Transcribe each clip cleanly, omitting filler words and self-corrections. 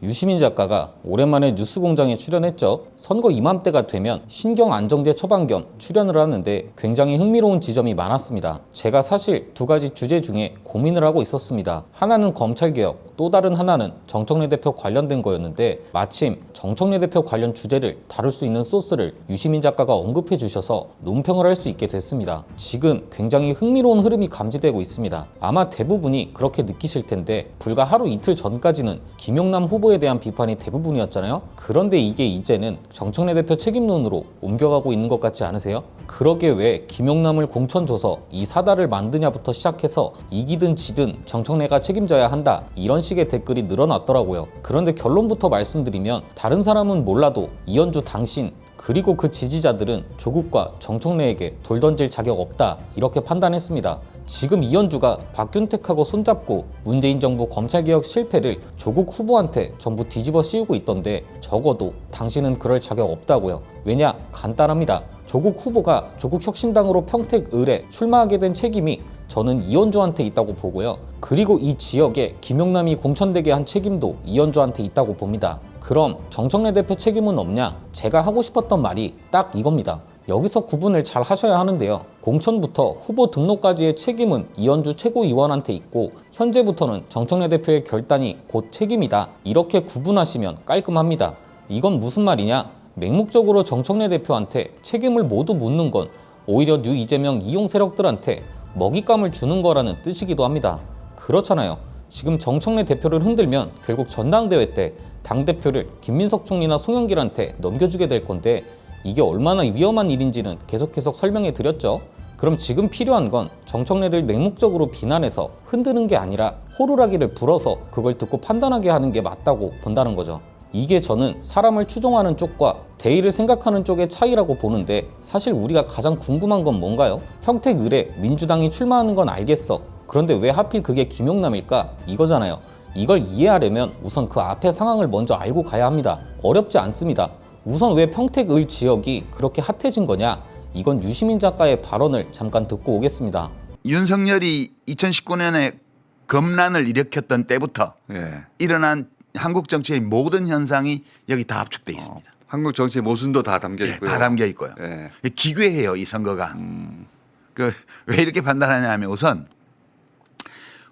유시민 작가가 오랜만에 뉴스공장에 출연했죠. 선거 이맘때가 되면 신경안정제 처방 겸 출연을 하는데 굉장히 흥미로운 지점이 많았습니다. 제가 사실 두 가지 주제 중에 고민을 하고 있었습니다. 하나는 검찰개혁, 또 다른 하나는 정청래 대표 관련된 거였는데 마침 정청래 대표 관련 주제를 다룰 수 있는 소스를 유시민 작가가 언급해 주셔서 논평을 할 수 있게 됐습니다. 지금 굉장히 흥미로운 흐름이 감지되고 있습니다. 아마 대부분이 그렇게 느끼실 텐데 불과 하루 이틀 전까지는 김용남 후보에 대한 비판이 대부분이었잖아요. 그런데 이게 이제는 정청래 대표 책임론으로 옮겨가고 있는 것 같지 않으세요? 그러게 왜 김용남을 공천 줘서 이 사달을 만드냐부터 시작해서 이기든 지든 정청래가 책임져야 한다 이런 식의 댓글이 늘어났더라고요. 그런데 결론부터 말씀드리면 다른 사람은 몰라도 이현주 당신 그리고 그 지지자들은 조국과 정청래에게 돌 던질 자격 없다 이렇게 판단했습니다. 지금 이현주가 박균택하고 손잡고 문재인 정부 검찰개혁 실패를 조국 후보한테 전부 뒤집어 씌우고 있던데 적어도 당신은 그럴 자격 없다고요. 왜냐? 간단합니다. 조국 후보가 조국혁신당으로 평택을에 출마하게 된 책임이 저는 이현주한테 있다고 보고요. 그리고 이 지역에 김용남이 공천되게 한 책임도 이현주한테 있다고 봅니다. 그럼 정청래 대표 책임은 없냐? 제가 하고 싶었던 말이 딱 이겁니다. 여기서 구분을 잘 하셔야 하는데요. 공천부터 후보 등록까지의 책임은 이현주 최고위원한테 있고 현재부터는 정청래 대표의 결단이 곧 책임이다. 이렇게 구분하시면 깔끔합니다. 이건 무슨 말이냐? 맹목적으로 정청래 대표한테 책임을 모두 묻는 건 오히려 뉴 이재명 이용 세력들한테 먹잇감을 주는 거라는 뜻이기도 합니다. 그렇잖아요. 지금 정청래 대표를 흔들면 결국 전당대회 때 당대표를 김민석 총리나 송영길한테 넘겨주게 될 건데 이게 얼마나 위험한 일인지는 계속 설명해 드렸죠. 그럼 지금 필요한 건 정청래를 맹목적으로 비난해서 흔드는 게 아니라 호루라기를 불어서 그걸 듣고 판단하게 하는 게 맞다고 본다는 거죠. 이게 저는 사람을 추종하는 쪽과 대의를 생각하는 쪽의 차이라고 보는데 사실 우리가 가장 궁금한 건 뭔가요? 평택을에 민주당이 출마하는 건 알겠어. 그런데 왜 하필 그게 김용남일까? 이거잖아요. 이걸 이해하려면 우선 그 앞의 상황을 먼저 알고 가야 합니다. 어렵지 않습니다. 우선 왜 평택을 지역이 그렇게 핫해진 거냐? 이건 유시민 작가의 발언을 잠깐 듣고 오겠습니다. 윤석열이 2019년에 검란을 일으켰던 때부터 예. 일어난 한국 정치의 모든 현상이 여기 다 압축돼 있습니다. 한국 정치의 모순도 다 담겨 네, 있고요. 다 담겨 있고요. 예. 기괴해요, 이 선거가. 왜 이렇게 판단하냐 하면 우선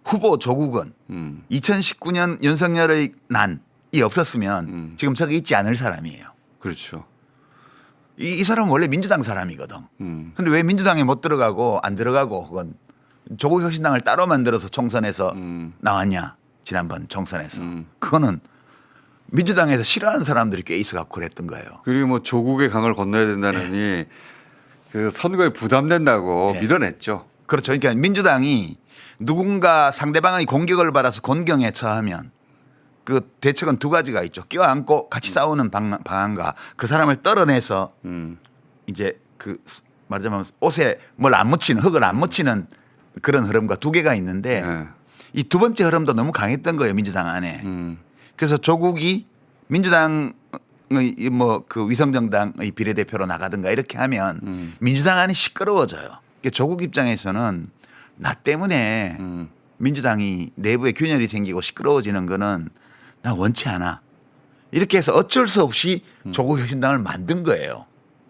후보 조국은 2019년 윤석열의 난이 없었으면 지금 저기 있지 않을 사람이에요. 그렇죠. 이 사람은 원래 민주당 사람이거든. 근데 왜 민주당에 못 들어가고 안 들어가고 그건 조국혁신당을 따로 만들어서 총선에서 나왔냐. 지난번 총선에서. 그거는 민주당에서 싫어하는 사람들이 꽤 있어 갖고 그랬던 거예요. 그리고 뭐 조국의 강을 건너야 된다느니 그 선거에 부담된다고 네. 밀어냈죠. 그렇죠. 그러니까 민주당이 누군가 상대방의 공격을 받아서 곤경에 처하면 그 대책은 두 가지가 있죠. 껴안고 같이 싸우는 방안과 그 사람을 떨어내서 이제 그 말하자면 옷에 뭘 안 묻히는 흙을 안 묻히는 그런 흐름과 두 개가 있는데 예. 이 두 번째 흐름도 너무 강했던 거예요. 민주당 안에. 그래서 조국이 민주당의 뭐 그 위성정당의 비례대표로 나가든가 이렇게 하면 민주당 안이 시끄러워져요. 그러니까 조국 입장에서는 나 때문에 민주당이 내부에 균열이 생기고 시끄러워지는 거는 나 원치 않아. 이렇게 해서 어쩔 수 없이 조국혁신당을 만든 거예요.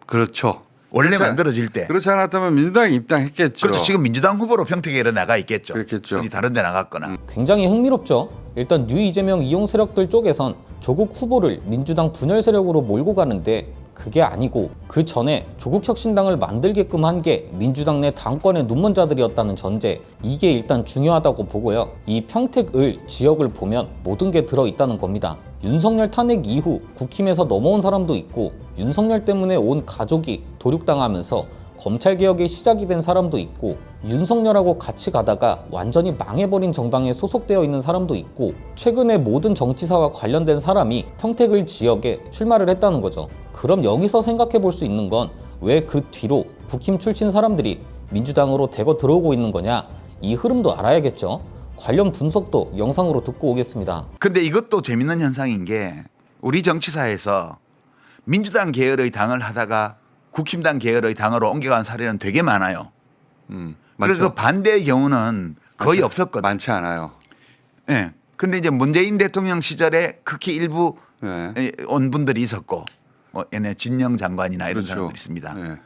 그렇죠. 원래 만들어질 때. 그렇지 않았다면 민주당이 입당했겠죠. 그렇죠. 지금 민주당 후보로 평택에 나가 있겠죠. 그렇겠죠. 어디 다른 데 나갔거나. 굉장히 흥미롭죠. 일단 뉴 이재명 이용 세력들 쪽에선 조국 후보를 민주당 분열 세력으로 몰고 가는데 그게 아니고 그 전에 조국혁신당을 만들게끔 한 게 민주당 내 당권의 눈먼자들이었다는 전제, 이게 일단 중요하다고 보고요. 이 평택을 지역을 보면 모든 게 들어있다는 겁니다. 윤석열 탄핵 이후 국힘에서 넘어온 사람도 있고 윤석열 때문에 온 가족이 도륙당하면서 검찰개혁의 시작이 된 사람도 있고 윤석열하고 같이 가다가 완전히 망해버린 정당에 소속되어 있는 사람도 있고 최근에 모든 정치사와 관련된 사람이 평택을 지역에 출마를 했다는 거죠. 그럼 여기서 생각해 볼 수 있는 건 왜 그 뒤로 국힘 출신 사람들이 민주당으로 대거 들어오고 있는 거냐, 이 흐름도 알아야겠죠. 관련 분석도 영상으로 듣고 오겠습니다. 근데 이것도 재밌는 현상인 게 우리 정치사에서 민주당 계열의 당을 하다가 국힘당 계열의 당으로 옮겨간 사례는 되게 많아요. 그래서 그 반대의 경우는 거의 없었거든요. 많지 않아요. 네. 근데 이제 문재인 대통령 시절에 극히 일부 네. 온 분들이 있었고 뭐 얘네 진영 장관이나 이런 그렇죠. 사람들이 있습니다. 네.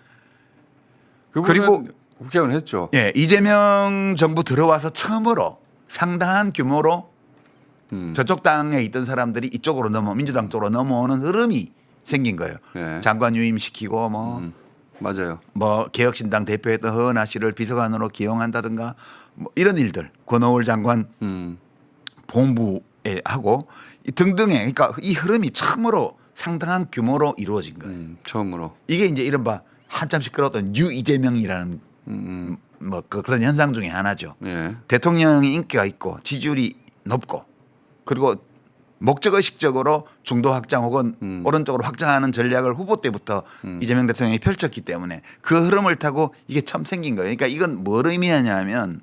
그리고 그리고 국회의원 했죠. 예, 이재명 정부 들어와서 처음으로 상당한 규모로 저쪽 당에 있던 사람들이 이쪽으로 민주당 쪽으로 넘어오는 흐름이 생긴 거예요. 네. 장관 유임시키고 맞아요. 뭐 개혁신당 대표했던 허은하 씨를 비서관으로 기용한다든가 뭐 이런 일들, 권오을 장관 본부에 하고 등등의 그러니까 이 흐름이 처음으로 상당한 규모로 이루어진 거예요. 처음으로. 이게 이제 이른바 한참 시끄러웠던 뉴 이재명이라는 뭐 그런 현상 중에 하나죠. 예. 대통령이 인기가 있고 지지율이 높고 그리고 목적의식적으로 중도 확장 혹은 오른쪽으로 확장하는 전략을 후보 때부터 이재명 대통령이 펼쳤기 때문에 그 흐름을 타고 이게 처음 생긴 거예요. 그러니까 이건 뭘 의미하냐면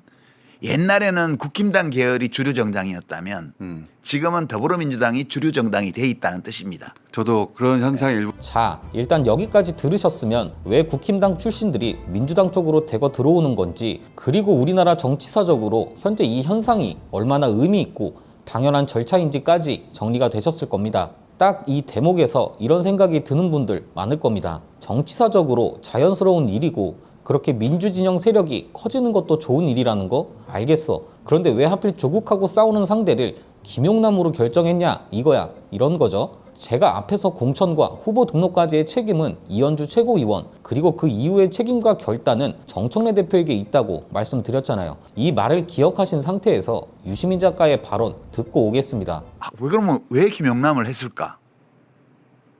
옛날에는 국힘당 계열이 주류 정당이었다면 지금은 더불어민주당이 주류 정당이 돼 있다는 뜻입니다. 저도 그런 현상이 일부 자, 일단 여기까지 들으셨으면 왜 국힘당 출신들이 민주당 쪽으로 대거 들어오는 건지, 그리고 우리나라 정치사적으로 현재 이 현상이 얼마나 의미 있고 당연한 절차인지까지 정리가 되셨을 겁니다. 딱 이 대목에서 이런 생각이 드는 분들 많을 겁니다. 정치사적으로 자연스러운 일이고 그렇게 민주진영 세력이 커지는 것도 좋은 일이라는 거 알겠어. 그런데 왜 하필 조국하고 싸우는 상대를 김용남으로 결정했냐 이거야. 이런 거죠. 제가 앞에서 공천과 후보 등록까지의 책임은 이현주 최고위원 그리고 그 이후의 책임과 결단은 정청래 대표에게 있다고 말씀드렸잖아요. 이 말을 기억하신 상태에서 유시민 작가의 발언 듣고 오겠습니다. 왜 그러면 왜 김영남을 했을까?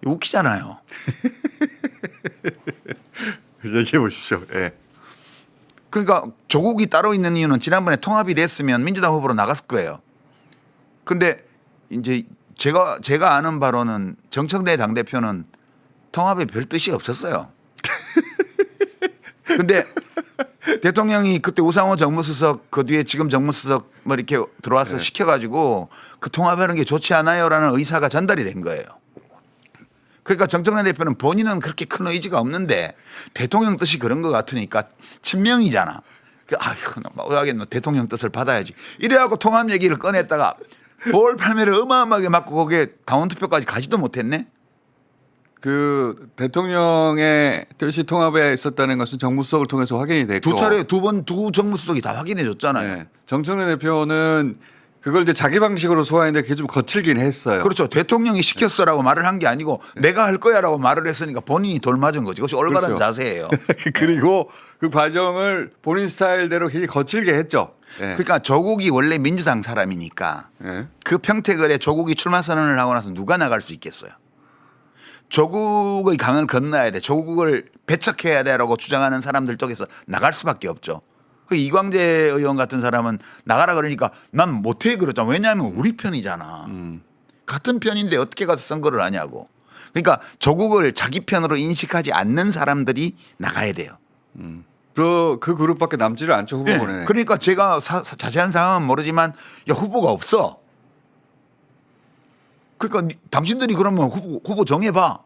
이거 웃기잖아요. 얘기해 보십시오. 예. 그러니까 조국이 따로 있는 이유는 지난번에 통합이 됐으면 민주당 후보로 나갔을 거예요. 근데 이제 제가 아는 바로는 정청래 당대표는 통합에 별 뜻이 없었어요. 근데 대통령이 그때 우상호 정무수석 그 뒤에 지금 정무수석 뭐 이렇게 들어와서 시켜가지고 그 통합하는 게 좋지 않아요라는 의사가 전달이 된 거예요. 그러니까 정청래 대표는 본인은 그렇게 큰 의지가 없는데 대통령 뜻이 그런 것 같으니까 친명이잖아. 아휴, 하겠노 대통령 뜻을 받아야지. 이래갖고 통합 얘기를 꺼냈다가 볼 팔매를 어마어마하게 맞고 거기에 당원 투표까지 가지도 못했네. 그 대통령의 뜻이 통합에 있었다는 것은 정무수석을 통해서 확인이 됐고 두 차례 두 정무수석이 다 확인해 줬잖아요. 네. 정청래 대표는 그걸 이제 자기 방식으로 소화했는데 그게 좀 거칠긴 했어요. 그렇죠. 대통령이 시켰어라고 말을 한 게 아니고 내가 할 거야라고 말을 했으니까 본인이 돌맞은 거지. 그것이 올바른 그렇죠. 자세예요. 그리고 그 과정을 본인 스타일대로 굉장히 거칠게 했죠. 네. 그러니까 조국이 원래 민주당 사람이니까 네. 그 평택을에 조국이 출마 선언을 하고 나서 누가 나갈 수 있겠어요. 조국의 강을 건너야 돼. 조국을 배척해야 돼라고 주장하는 사람들 쪽에서 나갈 수밖에 없죠. 그 이광재 의원 같은 사람은 나가라 그러니까 난 못해 그러잖아. 왜냐하면 우리 편이잖아. 같은 편인데 어떻게 가서 선거를 하냐고. 그러니까 조국을 자기 편으로 인식하지 않는 사람들이 나가야 돼요. 그 그룹밖에 남지를 않죠 후보군에. 네. 그러니까 제가 자세한 상황은 모르지만 야 후보가 없어. 그러니까 당신들이 그러면 후보 정해봐.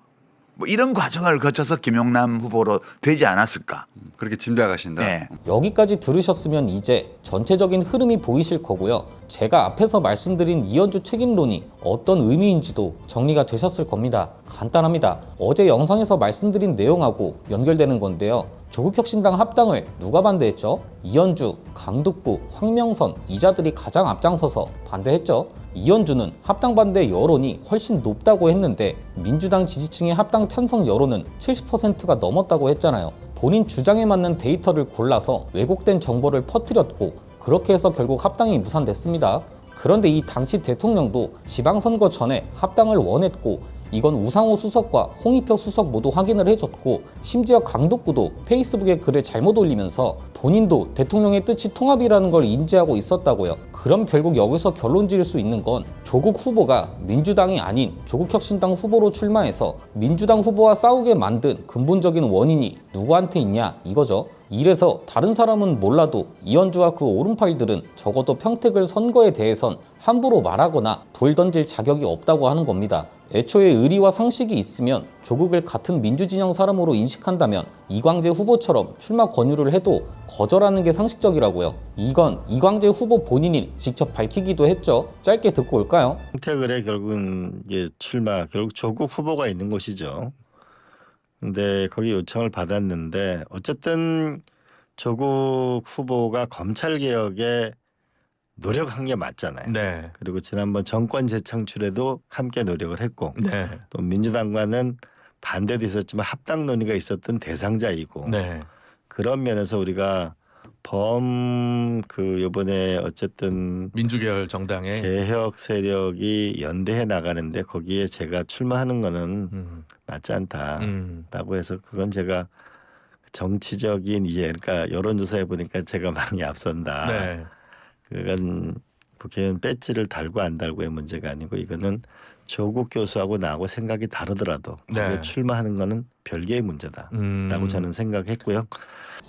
뭐 이런 과정을 거쳐서 김용남 후보로 되지 않았을까. 그렇게 짐작하신다. 네. 여기까지 들으셨으면 이제 전체적인 흐름이 보이실 거고요. 제가 앞에서 말씀드린 이현주 책임론이 어떤 의미인지도 정리가 되셨을 겁니다. 간단합니다. 어제 영상에서 말씀드린 내용하고 연결되는 건데요. 조국혁신당 합당을 누가 반대했죠? 이현주, 강북부, 황명선 이자들이 가장 앞장서서 반대했죠. 이현주는 합당 반대 여론이 훨씬 높다고 했는데 민주당 지지층의 합당 찬성 여론은 70%가 넘었다고 했잖아요. 본인 주장에 맞는 데이터를 골라서 왜곡된 정보를 퍼뜨렸고 그렇게 해서 결국 합당이 무산됐습니다. 그런데 이 당시 대통령도 지방선거 전에 합당을 원했고 이건 우상호 수석과 홍익표 수석 모두 확인을 해줬고 심지어 강북구도 페이스북에 글을 잘못 올리면서 본인도 대통령의 뜻이 통합이라는 걸 인지하고 있었다고요. 그럼 결국 여기서 결론 지을 수 있는 건 조국 후보가 민주당이 아닌 조국혁신당 후보로 출마해서 민주당 후보와 싸우게 만든 근본적인 원인이 누구한테 있냐 이거죠. 이래서 다른 사람은 몰라도 이현주와 그 오른팔들은 적어도 평택을 선거에 대해선 함부로 말하거나 돌 던질 자격이 없다고 하는 겁니다. 애초에 의리와 상식이 있으면 조국을 같은 민주진영 사람으로 인식한다면 이광재 후보처럼 출마 권유를 해도 거절하는 게 상식적이라고요. 이건 이광재 후보 본인이 직접 밝히기도 했죠. 짧게 듣고 올까요? 평택을에 결국은 이게 출마 결국 조국 후보가 있는 곳이죠. 근데 거기 요청을 받았는데 어쨌든 조국 후보가 검찰 개혁에 노력한 게 맞잖아요. 네. 그리고 지난번 정권 재창출에도 함께 노력을 했고 네. 또 민주당과는 반대도 있었지만 합당 논의가 있었던 대상자이고 네. 그런 면에서 우리가 요번에 어쨌든 민주계열 정당의 개혁 세력이 연대해 나가는데 거기에 제가 출마하는 거는 맞지 않다라고 해서 그건 제가 정치적인 이해 그러니까 여론조사해 보니까 제가 많이 앞선다. 네. 그건 국회의원 배지를 달고 안 달고의 문제가 아니고 이거는 조국 교수하고 나하고 생각이 다르더라도 거기에 네. 출마하는 거는 별개의 문제다라고 저는 생각했고요.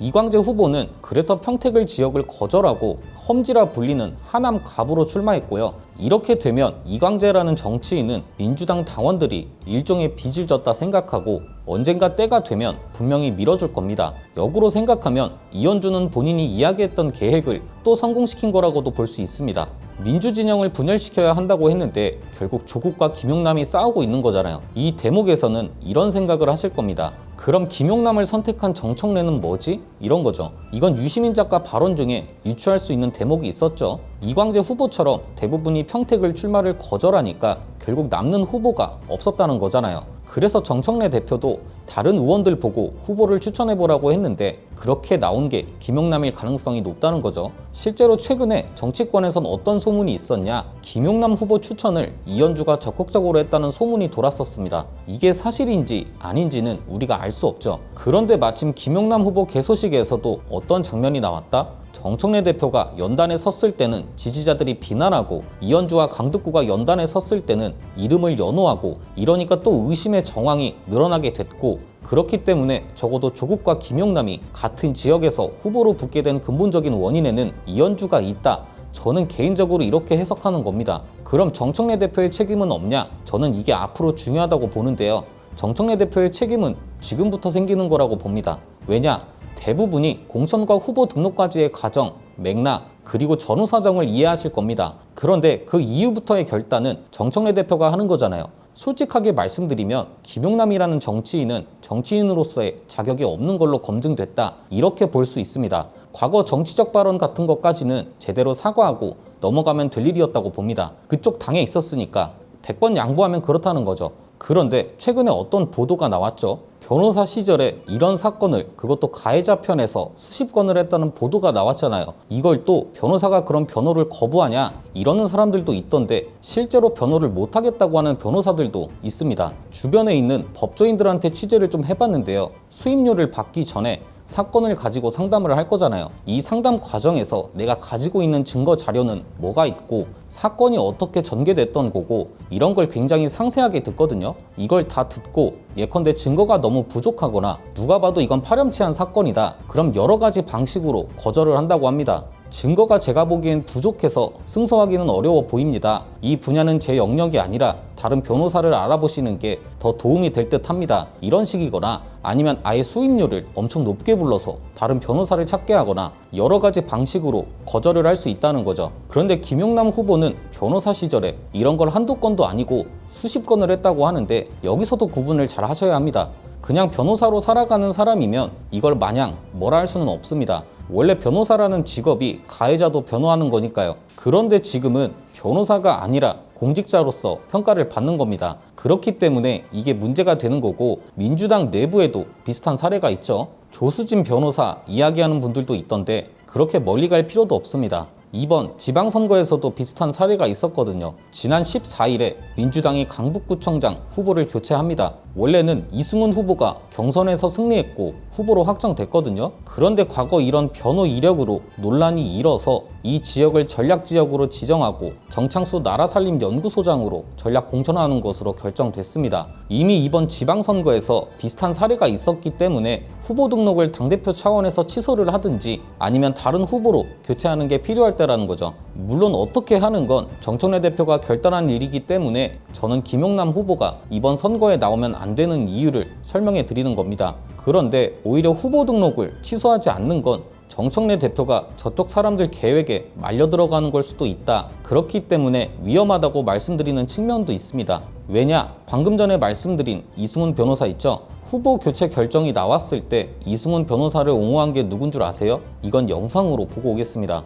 이광재 후보는 그래서 평택을 지역을 거절하고 험지라 불리는 하남 갑으로 출마했고요. 이렇게 되면 이광재라는 정치인은 민주당 당원들이 일종의 빚을 졌다 생각하고 언젠가 때가 되면 분명히 밀어줄 겁니다. 역으로 생각하면 이현주는 본인이 이야기했던 계획을 또 성공시킨 거라고도 볼 수 있습니다. 민주진영을 분열시켜야 한다고 했는데 결국 조국과 김용남이 싸우고 있는 거잖아요. 이 대목에서는 이런 생각을 하실 겁니다. 그럼 김용남을 선택한 정청래는 뭐지? 이런 거죠. 이건 유시민 작가 발언 중에 유추할 수 있는 대목이 있었죠. 이광재 후보처럼 대부분이 평택을 출마를 거절하니까 결국 남는 후보가 없었다는 거잖아요. 그래서 정청래 대표도 다른 의원들 보고 후보를 추천해보라고 했는데 그렇게 나온 게 김용남일 가능성이 높다는 거죠. 실제로 최근에 정치권에선 어떤 소문이 있었냐? 김용남 후보 추천을 이현주가 적극적으로 했다는 소문이 돌았었습니다. 이게 사실인지 아닌지는 우리가 알 수 없죠. 그런데 마침 김용남 후보 개소식에서도 어떤 장면이 나왔다? 정청래 대표가 연단에 섰을 때는 지지자들이 비난하고 이현주와 강득구가 연단에 섰을 때는 이름을 연호하고 이러니까 또 의심의 정황이 늘어나게 됐고 그렇기 때문에 적어도 조국과 김용남이 같은 지역에서 후보로 붙게 된 근본적인 원인에는 이현주가 있다. 저는 개인적으로 이렇게 해석하는 겁니다. 그럼 정청래 대표의 책임은 없냐? 저는 이게 앞으로 중요하다고 보는데요. 정청래 대표의 책임은 지금부터 생기는 거라고 봅니다. 왜냐? 대부분이 공천과 후보 등록까지의 과정, 맥락, 그리고 전후 사정을 이해하실 겁니다. 그런데 그 이후부터의 결단은 정청래 대표가 하는 거잖아요. 솔직하게 말씀드리면 김용남이라는 정치인은 정치인으로서의 자격이 없는 걸로 검증됐다. 이렇게 볼 수 있습니다. 과거 정치적 발언 같은 것까지는 제대로 사과하고 넘어가면 될 일이었다고 봅니다. 그쪽 당에 있었으니까 100번 양보하면 그렇다는 거죠. 그런데 최근에 어떤 보도가 나왔죠. 변호사 시절에 이런 사건을 그것도 가해자 편에서 수십 건을 했다는 보도가 나왔잖아요. 이걸 또 변호사가 그런 변호를 거부하냐 이러는 사람들도 있던데 실제로 변호를 못하겠다고 하는 변호사들도 있습니다. 주변에 있는 법조인들한테 취재를 좀 해봤는데요. 수임료를 받기 전에 사건을 가지고 상담을 할 거잖아요. 이 상담 과정에서 내가 가지고 있는 증거 자료는 뭐가 있고 사건이 어떻게 전개됐던 거고 이런 걸 굉장히 상세하게 듣거든요. 이걸 다 듣고 예컨대 증거가 너무 부족하거나 누가 봐도 이건 파렴치한 사건이다. 그럼 여러 가지 방식으로 거절을 한다고 합니다. 증거가 제가 보기엔 부족해서 승소하기는 어려워 보입니다. 이 분야는 제 영역이 아니라 다른 변호사를 알아보시는 게 더 도움이 될 듯 합니다. 이런 식이거나 아니면 아예 수임료를 엄청 높게 불러서 다른 변호사를 찾게 하거나 여러 가지 방식으로 거절을 할 수 있다는 거죠. 그런데 김용남 후보는 변호사 시절에 이런 걸 한두 건도 아니고 수십 건을 했다고 하는데 여기서도 구분을 잘 하셔야 합니다. 그냥 변호사로 살아가는 사람이면 이걸 마냥 뭐라 할 수는 없습니다. 원래 변호사라는 직업이 가해자도 변호하는 거니까요. 그런데 지금은 변호사가 아니라 공직자로서 평가를 받는 겁니다. 그렇기 때문에 이게 문제가 되는 거고 민주당 내부에도 비슷한 사례가 있죠. 조수진 변호사 이야기하는 분들도 있던데 그렇게 멀리 갈 필요도 없습니다. 이번 지방선거에서도 비슷한 사례가 있었거든요. 지난 14일에 민주당이 강북구청장 후보를 교체합니다. 원래는 이승훈 후보가 경선에서 승리했고 후보로 확정됐거든요. 그런데 과거 이런 변호 이력으로 논란이 일어서 이 지역을 전략지역으로 지정하고 정창수 나라살림연구소장으로 전략 공천하는 것으로 결정됐습니다. 이미 이번 지방선거에서 비슷한 사례가 있었기 때문에 후보 등록을 당대표 차원에서 취소를 하든지 아니면 다른 후보로 교체하는 게 필요할 때라는 거죠. 물론 어떻게 하는 건 정청래 대표가 결단한 일이기 때문에 저는 김용남 후보가 이번 선거에 나오면 안 되는 이유를 설명해 드리는 겁니다. 그런데 오히려 후보 등록을 취소하지 않는 건 정청래 대표가 저쪽 사람들 계획에 말려 들어가는 걸 수도 있다. 그렇기 때문에 위험하다고 말씀드리는 측면도 있습니다. 왜냐? 방금 전에 말씀드린 이승훈 변호사 있죠? 후보 교체 결정이 나왔을 때 이승훈 변호사를 옹호한 게 누군 줄 아세요? 이건 영상으로 보고 오겠습니다.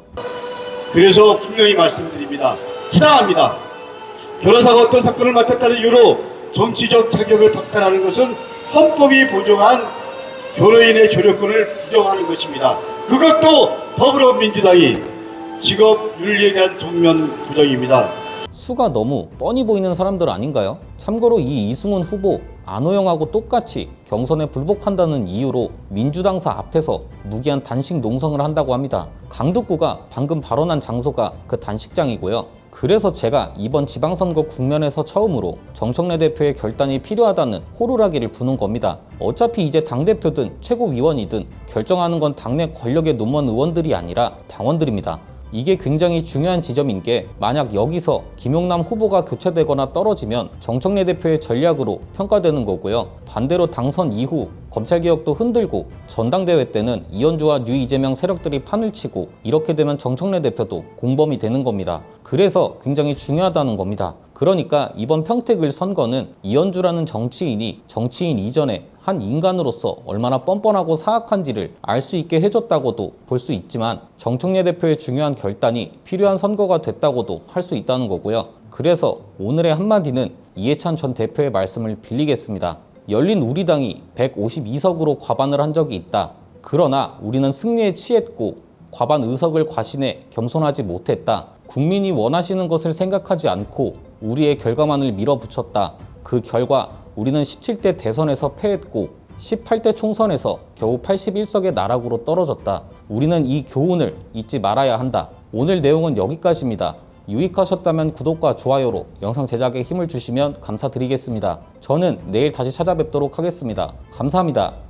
그래서 분명히 말씀드립니다. 타당합니다. 변호사가 어떤 사건을 맡았다는 이유로 정치적 자격을 박탈하는 것은 헌법이 보장한 변호인의 조력권을 부정하는 것입니다. 그것도 더불어민주당이 직업윤리에 대한 정면 부정입니다. 수가 너무 뻔히 보이는 사람들 아닌가요? 참고로 이 이승훈 후보 안호영하고 똑같이 경선에 불복한다는 이유로 민주당사 앞에서 무기한 단식 농성을 한다고 합니다. 강북구가 방금 발언한 장소가 그 단식장이고요. 그래서 제가 이번 지방선거 국면에서 처음으로 정청래 대표의 결단이 필요하다는 호루라기를 부는 겁니다. 어차피 이제 당대표든 최고위원이든 결정하는 건 당내 권력의 노무원 의원들이 아니라 당원들입니다. 이게 굉장히 중요한 지점인 게 만약 여기서 김용남 후보가 교체되거나 떨어지면 정청래 대표의 전략으로 평가되는 거고요. 반대로 당선 이후 검찰개혁도 흔들고 전당대회 때는 이현주와 류 이재명 세력들이 판을 치고 이렇게 되면 정청래 대표도 공범이 되는 겁니다. 그래서 굉장히 중요하다는 겁니다. 그러니까 이번 평택을 선거는 이현주라는 정치인이 정치인 이전에 한 인간으로서 얼마나 뻔뻔하고 사악한지를 알 수 있게 해줬다고도 볼 수 있지만 정청래 대표의 중요한 결단이 필요한 선거가 됐다고도 할 수 있다는 거고요. 그래서 오늘의 한마디는 이해찬 전 대표의 말씀을 빌리겠습니다. 열린 우리당이 152석으로 과반을 한 적이 있다. 그러나 우리는 승리에 취했고 과반 의석을 과신해 겸손하지 못했다. 국민이 원하시는 것을 생각하지 않고 우리의 결과만을 밀어붙였다. 그 결과 우리는 17대 대선에서 패했고 18대 총선에서 겨우 81석의 나락으로 떨어졌다. 우리는 이 교훈을 잊지 말아야 한다. 오늘 내용은 여기까지입니다. 유익하셨다면 구독과 좋아요로 영상 제작에 힘을 주시면 감사드리겠습니다. 저는 내일 다시 찾아뵙도록 하겠습니다. 감사합니다.